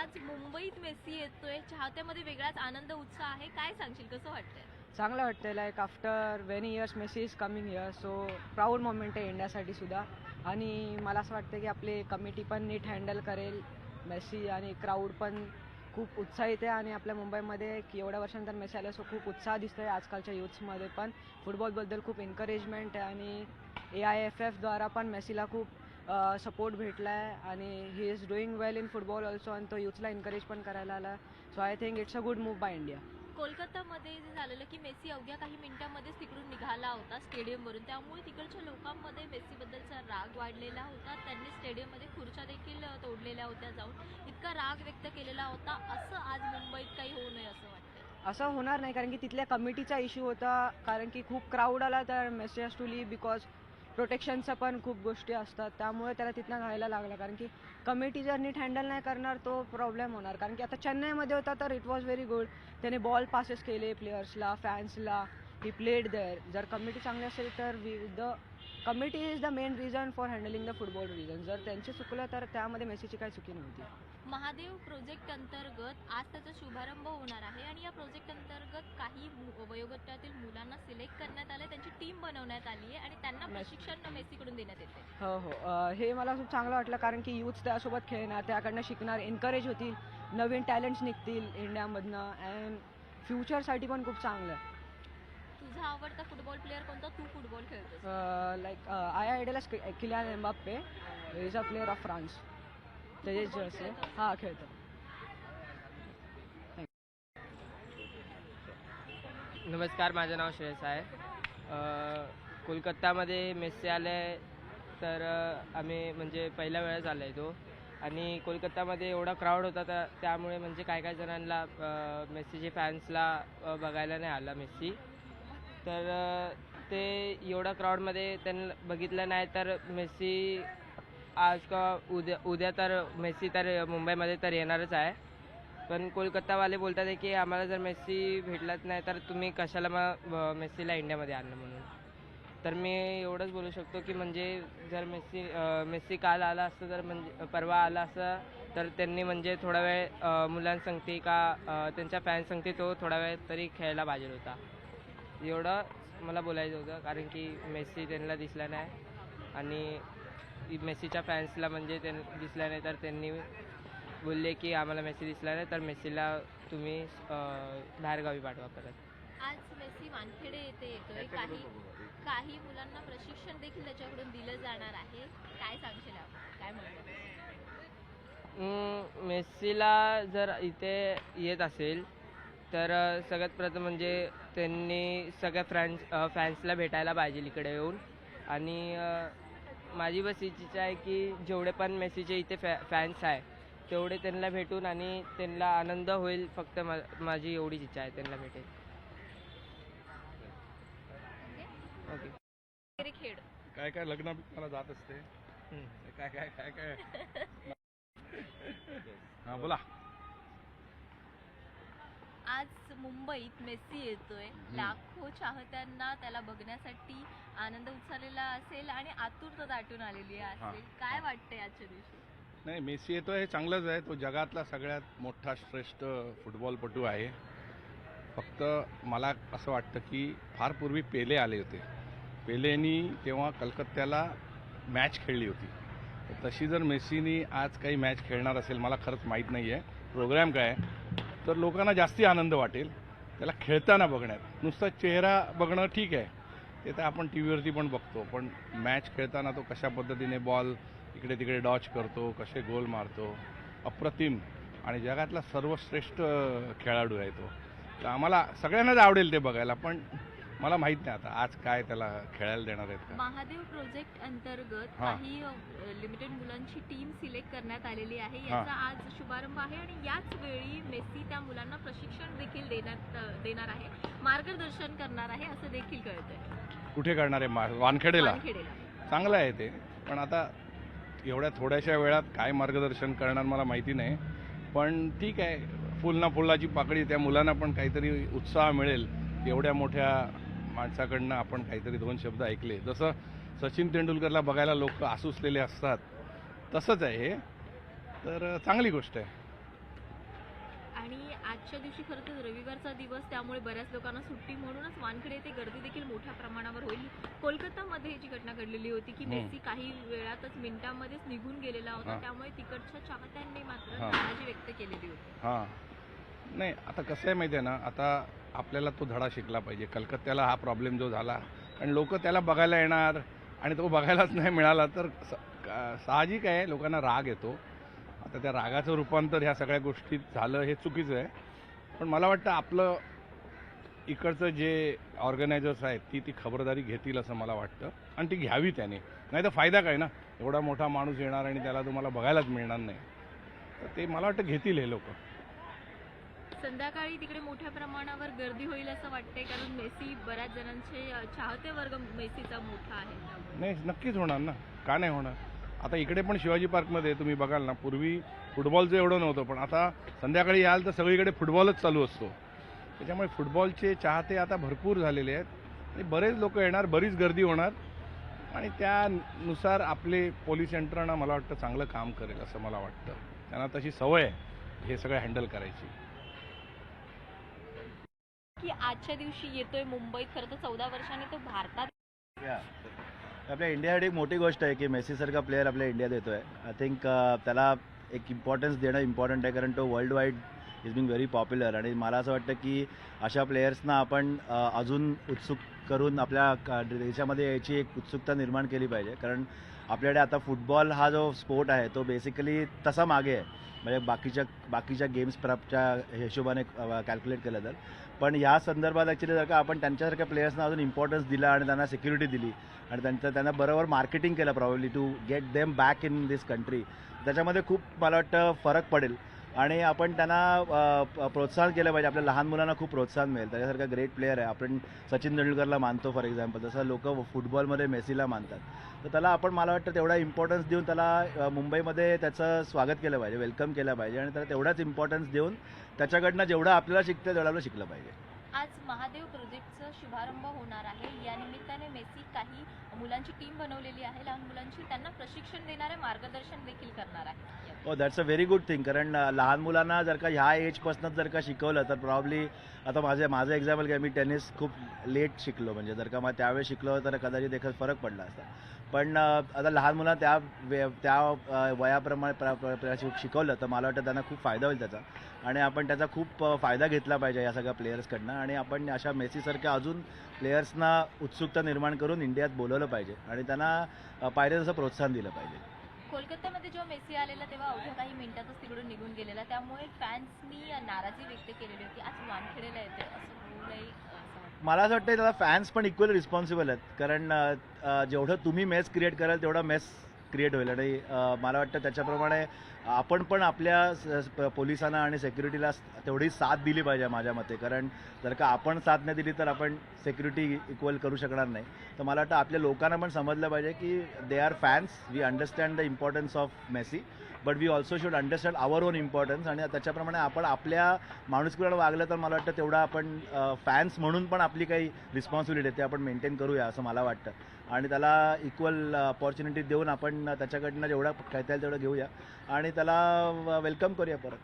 आज मुंबईत मेसी येतोय, चाहत्यामध्ये वेगळाच आनंद उत्साह आहे. काय सांगशील, कसं वाटतंय? चांगलं वाटतं. Like after many years Messi is coming here, so proud moment आहे इंडियासाठी सुद्धा. आणि मला असं वाटतं की आपली कमिटी पण नीट हँडल करेल मेसी, आणि क्राऊड पण खूप उत्साहित आहे. आणि आपल्या मुंबईमध्ये की एवढ्या वर्षानंतर मेसी आला, सो खूप उत्साह दिसतो आहे आजकालच्या यूथ्समध्ये पण. फुटबॉलबद्दल खूप एन्करेजमेंट आहे आणि AIFF द्वारा पण मेसीला खूप सपोर्ट भेटला आहे. आणि he is doing well in football also, आणि तो यूथला एनकरेज पण करायला आला. So I think it's a good move by India. कोलकातामध्ये जे झालेलं की मेसी अवघ्या काही मिनिटांमध्येच तिकडून निघाला होता स्टेडियमवरून, त्यामुळे तिकडच्या लोकांमध्ये मेसीबद्दलचा राग वाढलेला होता. त्यांनी स्टेडियममध्ये खुर्च्या देखील तोडलेल्या होत्या जाऊन. इतका राग व्यक्त केलेला होता. असं आज मुंबईत काही होऊ नये असं वाटतं. असं होणार नाही, कारण की तिथल्या कमिटीचा इश्यू होता. कारण की खूप क्राऊड आला तर Messi has to leave because प्रोटेक्शनच्या पण खूप गोष्टी असतात, त्यामुळे त्याला तिथनं घायला लागलं. कारण की कमिटी जर नीट हँडल नाही करणार तो प्रॉब्लेम होणार. कारण की आता चेन्नईमध्ये होता तर इट वॉज व्हेरी गुड, त्याने बॉल पासेस केले प्लेयर्सला, फॅन्सला, ही प्लेड देअर. जर कमिटी चांगली असेल तर the committee is the main reason for handling the football reason. जर त्यांचे चुकलं तर त्यामध्ये मेसीची काही चुकी नव्हती. महादेव प्रोजेक्ट अंतर्गत आज त्याचा शुभारंभ होणार आहे आणि या प्रोजेक्ट अंतर्गत काही वयोगटातील मुलांना सिलेक्ट करण्यात आले, त्यांची टीम बनवण्यात आली आहे आणि त्यांना प्रशिक्षण मेसीकडून देण्यात येते. हो, हे मला खूप चांगलं वाटलं, कारण की यूथ त्यासोबत खेळणार, त्याकडनं शिकणार, एनकरेज होतील, नवीन टॅलेंट्स निघतील इंडियामधनं, अँड फ्युचरसाठी पण खूप चांगलं आहे. तुझा आवडता फुटबॉल प्लेअर कोणता? तू फुटबॉल खेळतोस? Like I idolize Kylian Mbappe, is a player of France. त्याचे जर्सी हां खेळतो. नमस्कार, माझं नाव श्रेयस आहे. कोलकातामध्ये मेसी आले तर आम्ही म्हणजे पहिल्या वेळेस आलो आहे तो. आणि कोलकातामध्ये एवढा क्राऊड होता त्यामुळे म्हणजे काय काय जणांना मेसीचे फॅन्सला बघायला नाही आला मेसी. तर ते एवढा क्राऊडमध्ये त्यांना बघितलं नाही. तर मेसी आज का उद्या तर मेसी तर मुंबईमध्ये तर येणारच आहे. पण कोलकातावाले बोलतात आहे की आम्हाला जर मेसी भेटलाच नाही तर तुम्ही कशाला मग मेसीला इंडियामध्ये आणलं म्हणून. तर मी एवढंच बोलू शकतो की म्हणजे जर मेसी काल आला असतं तर म्हणजे परवा आला असता तर त्यांनी म्हणजे थोडा वेळ मुलांसंगती का त्यांच्या फॅन्ससंगती तो थोडा वेळ तरी खेळायला पाहिजे होता. एवढं मला बोलायचं होतं, कारण की मेसी त्यांना दिसला नाही आणि मेसीच्या फॅन्सला म्हणजे दिसला नाही तर त्यांनी बोलले की आम्हाला मेसी दिसला नाही तर मेसीला तुम्ही बाहेरगावी पाठवा परत. आज मेसी वानखेडे येतोय. काही मुलांना प्रशिक्षण देखील त्याच्याकडून दिलं जाणार आहे. काय सांगशील आपण? काय म्हणतो? मेसीला जर इथे येत असेल तर सगळ्यात प्रथम म्हणजे त्यांनी सगळ्या फॅन्सला भेटायला पाहिजे इकडे येऊन. आणि माझी बस हीच इच्छा आहे की जेवढे पण मेसीचे इथे फॅन्स आहे तेवढे त्यांना भेटून आणि त्यांना आनंद होईल. फक्त माझी एवढीच इच्छा आहे त्यांना भेटेल. ओके. खेळ काय काय लग्न मला जात असते. काय काय काय काय हा बोला. आज मुंबईत मेसी येतोय. लाखो चाहत्यांना त्याला बघण्यासाठी आनंद उत्साहलेला असेल आणि आतुरता दाटून आलेली असेल. काय वाटतंय आजच्या दिवशी? नाही, मेसी येतो हे चांगलंच आहे. तो जगातला सगळ्यात मोठा श्रेष्ठ फुटबॉलपटू आहे. फक्त मला असं वाटतं की फार पूर्वी पेले आले होते. पेलेनी तेव्हा कलकत्त्याला मॅच खेळली होती. तशी जर मेसीनी आज काही मॅच खेळणार असेल, मला खरंच माहीत नाही आहे प्रोग्राम काय आहे, तर लोकांना जास्ती आनंद वाटेल त्याला खेळताना बघण्यात. नुसता चेहरा बघणं ठीक आहे, ते तर आपण टी व्हीवरती पण बघतो, पण मॅच खेळताना तो कशा पद्धतीने बॉल इकडे तिकडे डॉच करतो, कसे गोल मारतो, अप्रतिम. आणि जगातला सर्वश्रेष्ठ खेळाडू आहे तो. तर आम्हाला सगळ्यांनाच आवडेल ते बघायला, पण मला माहित नाही आता आज काय त्याला खेळायला देणार आहेत का. महादेव प्रोजेक्ट अंतर्गत काही लिमिटेड मुलांची टीम सिलेक्ट करण्यात आलेली आहे. याचा आज शुभारंभ आहे आणि याच वेळी मेसी त्या मुलांना प्रशिक्षण देखील देणार आहे, मार्गदर्शन करणार आहे असं देखील कळतंय. कुठे करणार आहे? वानखेडेला. चांगलं आहे ते, पण आता एवढ्या थोड्याशा वेळात काय मार्गदर्शन करणार मला माहिती नाही. पण ठीक आहे, फुल ना फुलाची पाकळी. त्या मुलांना पण काहीतरी उत्साह मिळेल. एवढ्या मोठ्या माणसाकडनं आपण काहीतरी दोन शब्द ऐकले. जसं सचिन तेंडुलकरला बघायला लोक आसुसलेले असतात, तसंच आहे हे. तर चांगली गोष्ट आहे. आणि आजच्या दिवशी खरं तर रविवारचा दिवस, त्यामुळे बऱ्याच लोकांना सुट्टी, म्हणूनच वानखेडे येथे गर्दी देखील मोठ्या प्रमाणावर होईल. कोलकातामध्ये जी घटना घडलेली होती की मेसी काही वेळातच मिनिटांमध्येच निघून गेलेला होता, त्यामुळे तिकडच्या चाहत्यांनी मात्र नाराजी व्यक्त केलेली होती. हां नाही, आता कसं आहे माहिती आहे ना, आता आपल्याला तो धडा शिकला पाहिजे. कलकत्त्याला हा प्रॉब्लेम जो झाला आणि लोक त्याला बघायला येणार आणि तो बघायलाच नाही मिळाला तर साहजिक आहे, लोकांना राग येतो. आता त्या रागाचं रूपांतर ह्या सगळ्या गोष्टीत झालं हे चुकीचं आहे. पण मला वाटतं आपलं इकडचं जे ऑर्गनायझर्स आहेत ती खबरदारी घेतील असं मला वाटतं आणि ती घ्यावी त्याने. नाही तर फायदा काय ना, एवढा मोठा माणूस येणार आणि त्याला तुम्हाला बघायलाच मिळणार नाही. तर ते मला वाटतं घेतील हे लोक. संध्याकाळी तिकडे मोठ्या प्रमाणावर गर्दी होईल असं वाटतंय, कारण मेसी, बऱ्याच जणांचे चाहते वर्ग मेसीचा मोठा आहे. नाही, नक्कीच होणार ना, का नाही होणार. आता इकडे पण शिवाजी पार्कमध्ये तुम्ही बघाल ना, पूर्वी फुटबॉलचं एवढं नव्हतं, पण आता संध्याकाळी याल तर सगळीकडे फुटबॉलच चालू असतो. त्याच्यामुळे फुटबॉलचे चाहते आता भरपूर झालेले आहेत आणि बरेच लोक येणार, बरीच गर्दी होणार आणि त्यानुसार आपले पोलीस यंत्रणा मला वाटतं चांगलं काम करेल असं मला वाटतं. त्यांना तशी सवय आहे हे सगळं हँडल करायची. की आजच्या दिवशी येतोय मुंबईत, खरं तर 14 वर्षांनी तो भारतात. आपल्या इंडियासाठी एक मोठी गोष्ट आहे की मेसीसारखा प्लेअर आपल्या इंडियात येतो आहे. आय थिंक त्याला एक इम्पॉर्टन्स देणं इम्पॉर्टंट आहे, कारण तो world wide is being very popular. आणि मला असं वाटतं की अशा प्लेयर्सना आपण अजून उत्सुक करून आपल्या देशामध्ये याची एक उत्सुकता निर्माण केली पाहिजे. कारण आपल्याकडे आता फुटबॉल हा जो स्पोर्ट आहे तो बेसिकली तसा मागे आहे, म्हणजे बाकीच्या गेम्स प्रॅपच्या हिशोबाने कॅल्क्युलेट केलं तर. पण या संदर्भात ॲक्च्युली जर का आपण त्यांच्यासारख्या प्लेयर्सना अजून इम्पॉर्टन्स दिला आणि त्यांना सिक्युरिटी दिली आणि त्यांना बरोबर मार्केटिंग केलं probably to get them back in this country, त्याच्यामध्ये खूप मला वाटतं फरक पडेल. आणि आपण त्यांना प्रोत्साहन केलं पाहिजे. आपल्या लहान मुलांना खूप प्रोत्साहन मिळेल. त्याच्यासारखा ग्रेट प्लेअर आहे. आपण सचिन तेंडुलकरला मानतो फॉर एक्झाम्पल, तसं लोक फुटबॉलमध्ये मेसीला मानतात. तर त्याला आपण मला वाटतं तेवढा इम्पॉर्टन्स देऊन त्याला मुंबईमध्ये त्याचं स्वागत केलं पाहिजे, वेलकम केलं पाहिजे आणि त्याला तेवढाच इम्पॉर्टन्स देऊन त्याच्याकडनं जेवढं आपल्याला शिकतं तेवढं आपल्याला शिकलं पाहिजे. आज महादेव प्रोजेक्टचा शुभारंभ होणार आहे. या निमित्ताने मेसी काही मुलांची टीम बनवलेली आहे, लहान मुलांची, त्यांना प्रशिक्षण देणारे, मार्गदर्शन देखील करणार आहे. हो, that's a very good thing. कारण लहान मुलांना जर का ह्या एजपासूनच जर का शिकवलं तर प्रॉब्ली, आता माझं एक्झाम्पल काय, मी टेनिस खूप लेट शिकलो, म्हणजे जर का मग त्यावेळेस शिकलो तर कदाचित एखाद फरक पडला असता. पण आता लहान मुलांना त्या वयाप्रमाणे शिकवलं तर मला वाटतं त्यांना खूप फायदा होईल त्याचा. आणि आपण त्याचा खूप फायदा घेतला पाहिजे या सगळ्या प्लेयर्सकडनं. आणि आपण अशा मेसीसारख्या अजून प्लेयर्सना उत्सुकता निर्माण करून इंडियात बोलवलं पाहिजे आणि त्यांना पाहिजे तसं प्रोत्साहन दिलं पाहिजे. कोलकातामध्ये जेव्हा मेसी आलेला तेव्हा अवघ्या काही मिनिटातच तिकडून निघून गेलेला, त्यामुळे फॅन्सनी नाराजी व्यक्त केलेली होती. आज वानखेडेला येते असं होऊ नये असं वाटतं. मला असं वाटतं त्याला फॅन्स पण इक्वली रिस्पॉन्सिबल आहेत. कारण जेवढं तुम्ही मेस क्रिएट कराल तेवढा मेस क्रिएट होईल. आणि मला वाटतं त्याच्याप्रमाणे आपण पण आपल्या पोलिसांना आणि सेक्युरिटीला तेवढी साथ दिली पाहिजे माझ्या मते. कारण जर का आपण साथ नाही दिली तर आपण सेक्युरिटी इक्वल करू शकणार नाही. तर मला वाटतं आपल्या लोकांना पण समजलं पाहिजे की they are fans, we understand the importance of Messi, but we also should understand our own importance. आणि त्याच्याप्रमाणे आपण आपल्या माणुसकीला वागलं तर मला वाटतं तेवढा आपण फॅन्स म्हणून पण आपली काही रिस्पॉन्सिबिलिटी आहे ते आपण मेंटेन करूया असं मला वाटतं. आणि त्याला इक्वल अपॉर्च्युनिटी देऊन आपण त्याच्याकडनं जेवढं खेळता येईल तेवढं घेऊया आणि त्याला वेलकम करूया परत.